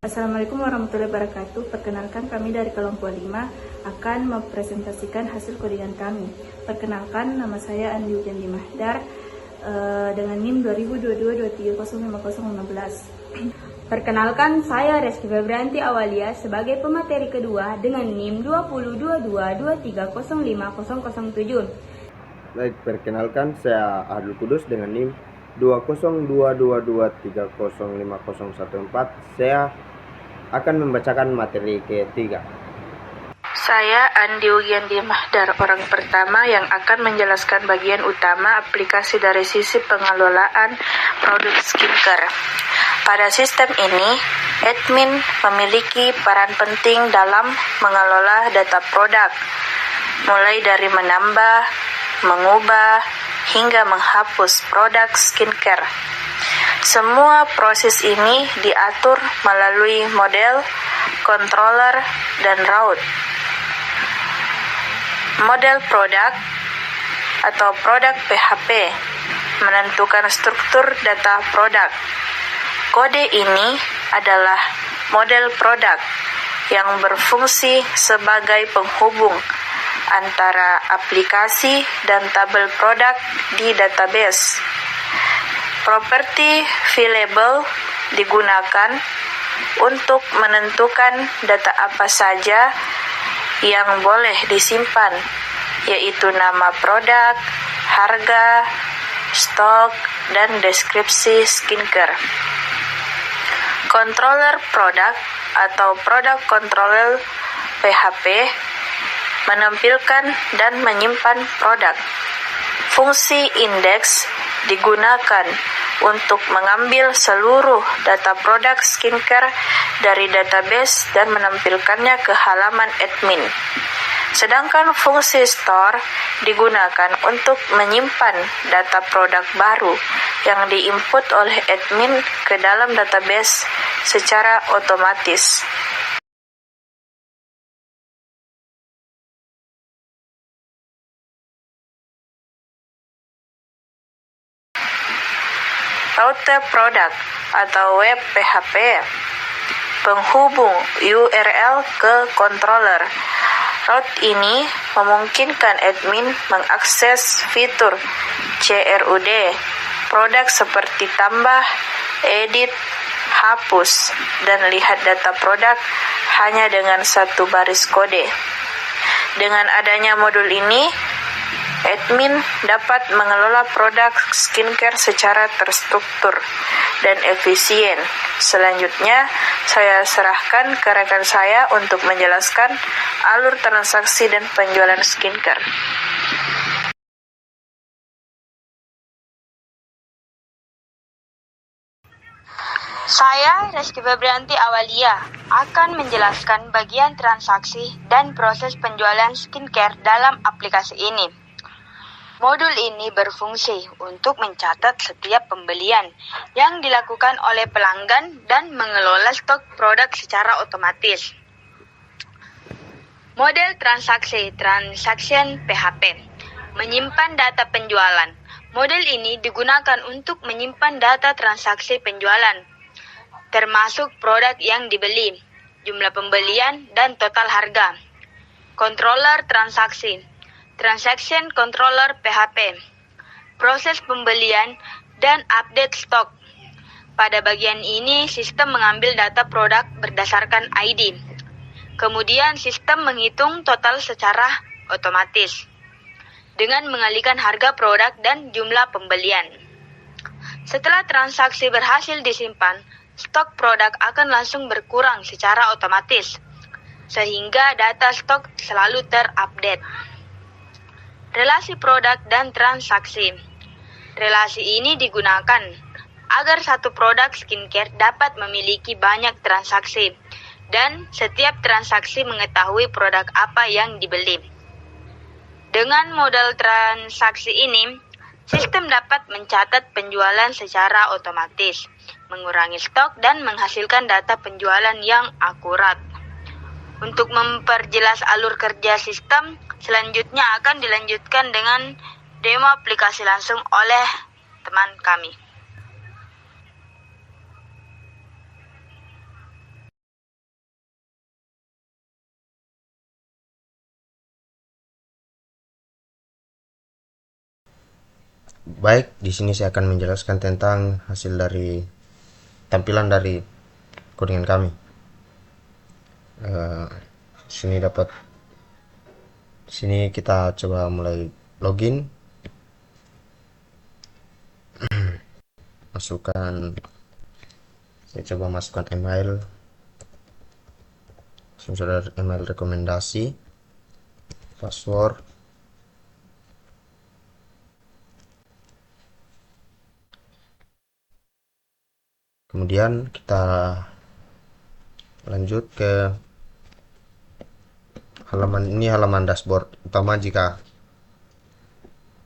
Assalamualaikum warahmatullahi wabarakatuh. Perkenalkan, kami dari kelompok 5 akan mempresentasikan hasil kodingan kami. Perkenalkan, nama saya Andi Ujian Mahdar dengan NIM 2022-23050016. Perkenalkan, saya Reski Febrianti Awalia sebagai pemateri kedua dengan NIM 2022-23050007. Baik, perkenalkan saya Abdul Kudus dengan NIM 2022-23050014. Saya akan membacakan materi ketiga. Saya Andi Ujian Mahdar, orang pertama yang akan menjelaskan bagian utama aplikasi dari sisi pengelolaan produk skincare. Pada sistem ini, admin memiliki peran penting dalam mengelola data produk, mulai dari menambah, mengubah, hingga menghapus produk skincare. Semua proses ini diatur melalui model, controller, dan route. Model produk atau produk PHP menentukan struktur data produk. Kode ini adalah model produk yang berfungsi sebagai penghubung antara aplikasi dan tabel produk di database. Properti VLabel digunakan untuk menentukan data apa saja yang boleh disimpan, yaitu nama produk, harga, stok, dan deskripsi skincare. Controller produk atau produk controller PHP menampilkan dan menyimpan produk. Fungsi indeks digunakan untuk mengambil seluruh data produk skincare dari database dan menampilkannya ke halaman admin. Sedangkan fungsi store digunakan untuk menyimpan data produk baru yang diinput oleh admin ke dalam database secara otomatis. Route produk atau web PHP, penghubung URL ke controller. Route ini memungkinkan admin mengakses fitur CRUD produk seperti tambah, edit, hapus, dan lihat data produk hanya dengan satu baris kode. Dengan adanya modul ini, admin dapat mengelola produk skincare secara terstruktur dan efisien. Selanjutnya, saya serahkan ke rekan saya untuk menjelaskan alur transaksi dan penjualan skincare. Saya Reski Febrianti Awalia akan menjelaskan bagian transaksi dan proses penjualan skincare dalam aplikasi ini. Modul ini berfungsi untuk mencatat setiap pembelian yang dilakukan oleh pelanggan dan mengelola stok produk secara otomatis. Model transaksi Transaction PHP menyimpan data penjualan. Model ini digunakan untuk menyimpan data transaksi penjualan, termasuk produk yang dibeli, jumlah pembelian, dan total harga. Controller transaksi Transaction Controller PHP, proses pembelian dan update stok. Pada bagian ini, sistem mengambil data produk berdasarkan ID. Kemudian, sistem menghitung total secara otomatis dengan mengalihkan harga produk dan jumlah pembelian. Setelah transaksi berhasil disimpan, stok produk akan langsung berkurang secara otomatis, sehingga data stok selalu terupdate. Relasi produk dan transaksi. Relasi ini digunakan agar satu produk skincare dapat memiliki banyak transaksi dan setiap transaksi mengetahui produk apa yang dibeli. Dengan model transaksi ini, sistem dapat mencatat penjualan secara otomatis, mengurangi stok, dan menghasilkan data penjualan yang akurat. Untuk memperjelas alur kerja sistem, selanjutnya akan dilanjutkan dengan demo aplikasi langsung oleh teman kami. Baik, di sini saya akan menjelaskan tentang hasil dari tampilan dari codingan kami. Eh, sini dapat sini kita coba mulai login, masukkan saya coba masukkan email, sudah email rekomendasi, password. Kemudian kita lanjut ke halaman dashboard utama jika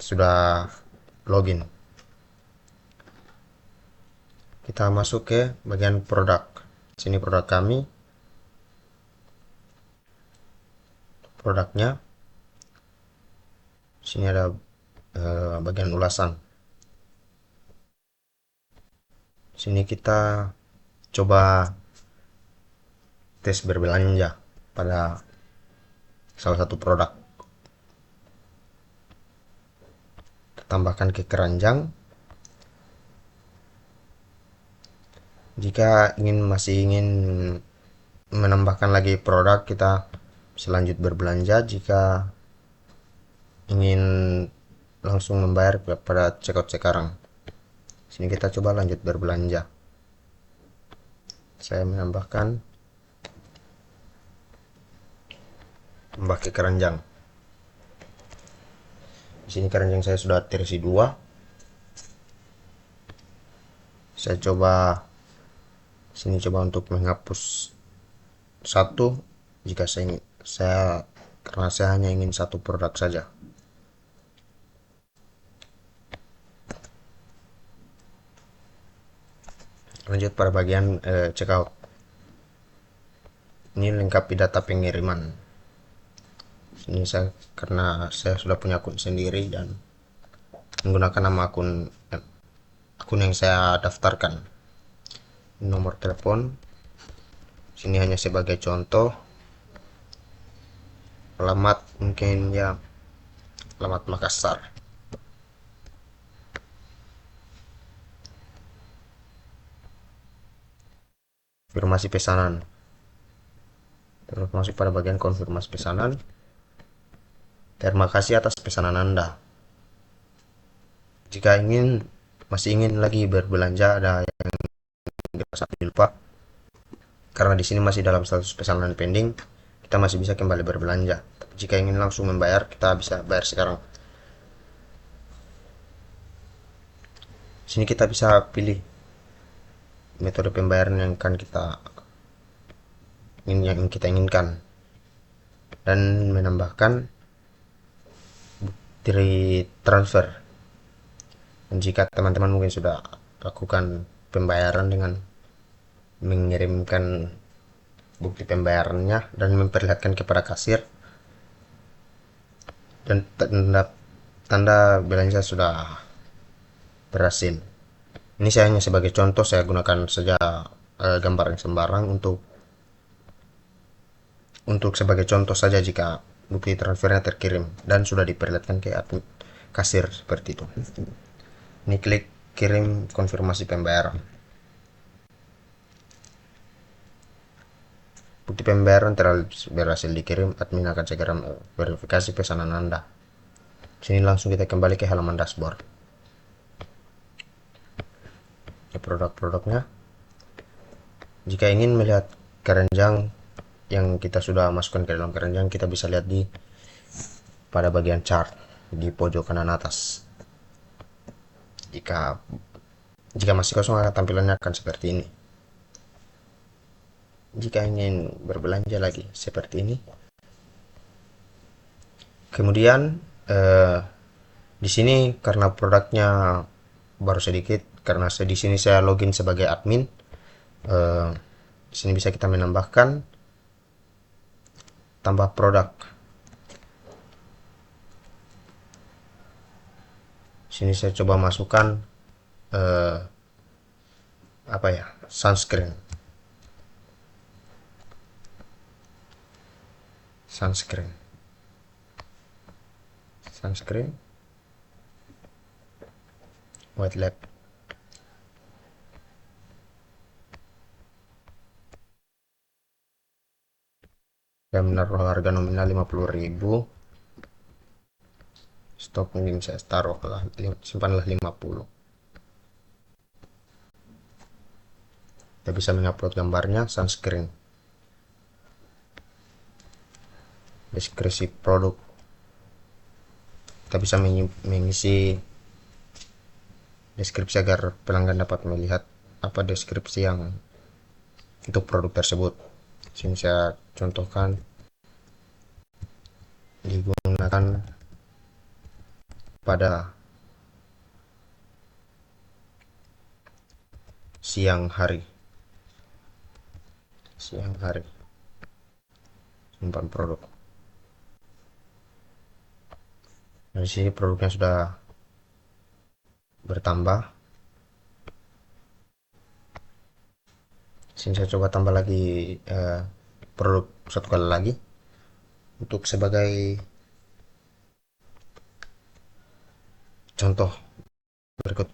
sudah login. Kita masuk ke bagian produk. Sini produk kami, produknya. Sini ada bagian ulasan. Sini kita coba tes berbelanja pada salah satu produk. Tambahkan ke keranjang. Jika masih ingin menambahkan lagi produk, kita bisa lanjut berbelanja. Jika ingin langsung membayar pada checkout sekarang, sini kita coba lanjut berbelanja. Saya menambahkan tambah ke keranjang. Di sini keranjang saya sudah terisi 2. Saya coba sini coba untuk menghapus 1 jika karena saya hanya ingin 1 produk saja. Lanjut pada bagian checkout. Ini lengkapi data pengiriman. Ini karena saya sudah punya akun sendiri dan menggunakan nama akun yang saya daftarkan. Nomor telepon. Sini hanya sebagai contoh. Alamat mungkin ya alamat Makassar. Konfirmasi pesanan. Terus masuk pada bagian konfirmasi pesanan. Terima kasih atas pesanan Anda. Jika masih ingin lagi berbelanja, ada yang sampai lupa. Karena di sini masih dalam status pesanan pending, kita masih bisa kembali berbelanja. Tapi jika ingin langsung membayar, kita bisa bayar sekarang. Sini kita bisa pilih metode pembayaran yang kita inginkan dan menambahkan bukti transfer. Dan jika teman-teman mungkin sudah lakukan pembayaran dengan mengirimkan bukti pembayarannya dan memperlihatkan kepada kasir dan tanda belanja sudah berhasil. Ini saya hanya sebagai contoh, saya gunakan saja gambar yang sembarang untuk sebagai contoh saja jika bukti transfernya terkirim dan sudah diperlihatkan ke admin kasir seperti itu. Ini klik kirim konfirmasi pembayaran. Bukti pembayaran telah berhasil dikirim, admin akan segera verifikasi pesanan Anda. Sini langsung kita kembali ke halaman dashboard. Produk-produknya. Jika ingin melihat keranjang yang kita sudah masukkan ke dalam keranjang, kita bisa lihat pada bagian chart di pojok kanan atas. Jika masih kosong, tampilannya akan seperti ini. Jika ingin berbelanja lagi seperti ini. Kemudian di sini karena produknya baru sedikit, karena di sini saya login sebagai admin. Di sini bisa kita menambahkan tambah produk. Sini saya coba masukkan sunscreen. White Lab. Saya menaruh harga nominal 50.000. Stok mungkin saya taruh lah, simpanlah 50. Kita bisa mengupload gambarnya, sunscreen, deskripsi produk. Kita bisa mengisi deskripsi agar pelanggan dapat melihat apa deskripsi yang untuk produk tersebut. Sini saya contohkan, digunakan pada siang hari. Simpan produk. Nah, di sini produknya sudah bertambah. Sini saya coba tambah lagi produk satu kali lagi untuk sebagai contoh berikut.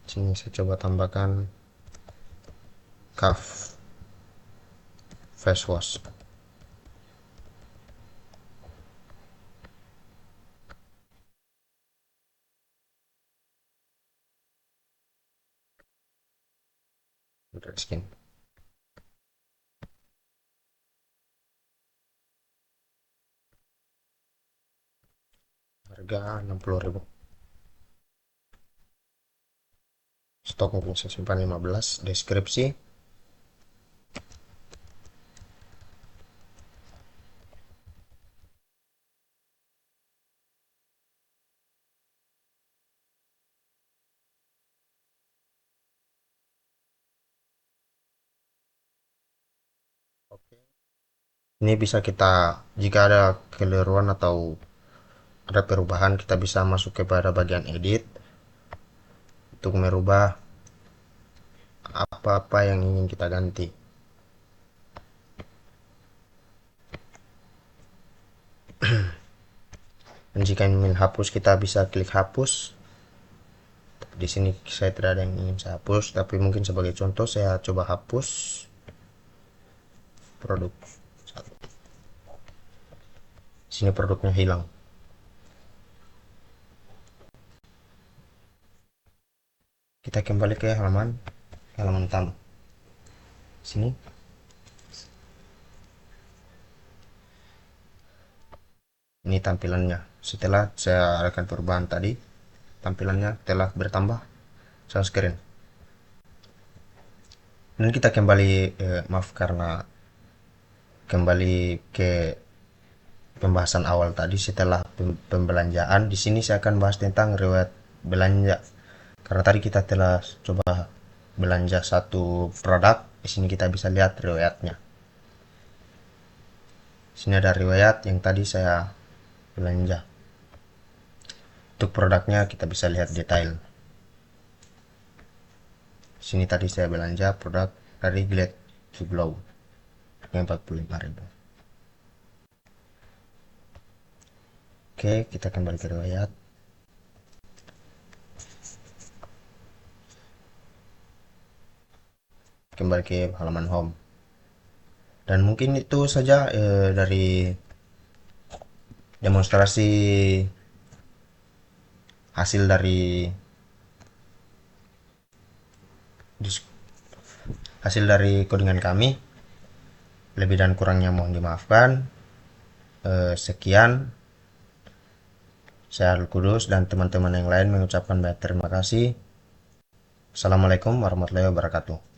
Sini saya coba tambahkan Kaf face wash. Skin. Harga 60.000. Stok mungkin saya simpan 15. Deskripsi. Ini bisa kita, jika ada keliruan atau ada perubahan, kita bisa masuk kepada bagian edit untuk merubah apa-apa yang ingin kita ganti. Dan jika ingin hapus, kita bisa klik hapus. Di sini saya tidak ada yang ingin saya hapus, tapi mungkin sebagai contoh saya coba hapus produk. Sini produknya hilang. Kita kembali ke halaman utama. Sini. Ini tampilannya. Setelah saya adakan perubahan tadi, tampilannya telah bertambah sunscreen. Dan kita kembali, maaf karena kembali ke pembahasan awal tadi setelah pembelanjaan. Di sini saya akan bahas tentang riwayat belanja. Karena tadi kita telah coba belanja satu produk, di sini kita bisa lihat riwayatnya. Di sini ada riwayat yang tadi saya belanja. Untuk produknya kita bisa lihat detail. Di sini tadi saya belanja produk dari Glade to Glow, 45.000. Oke, kita kembali ke riwayat. Kembali ke halaman home. Dan mungkin itu saja dari demonstrasi hasil dari codingan kami. Lebih dan kurangnya mohon dimaafkan. Sekian. Saya Al Kudus dan teman-teman yang lain mengucapkan banyak terima kasih. Assalamualaikum warahmatullahi wabarakatuh.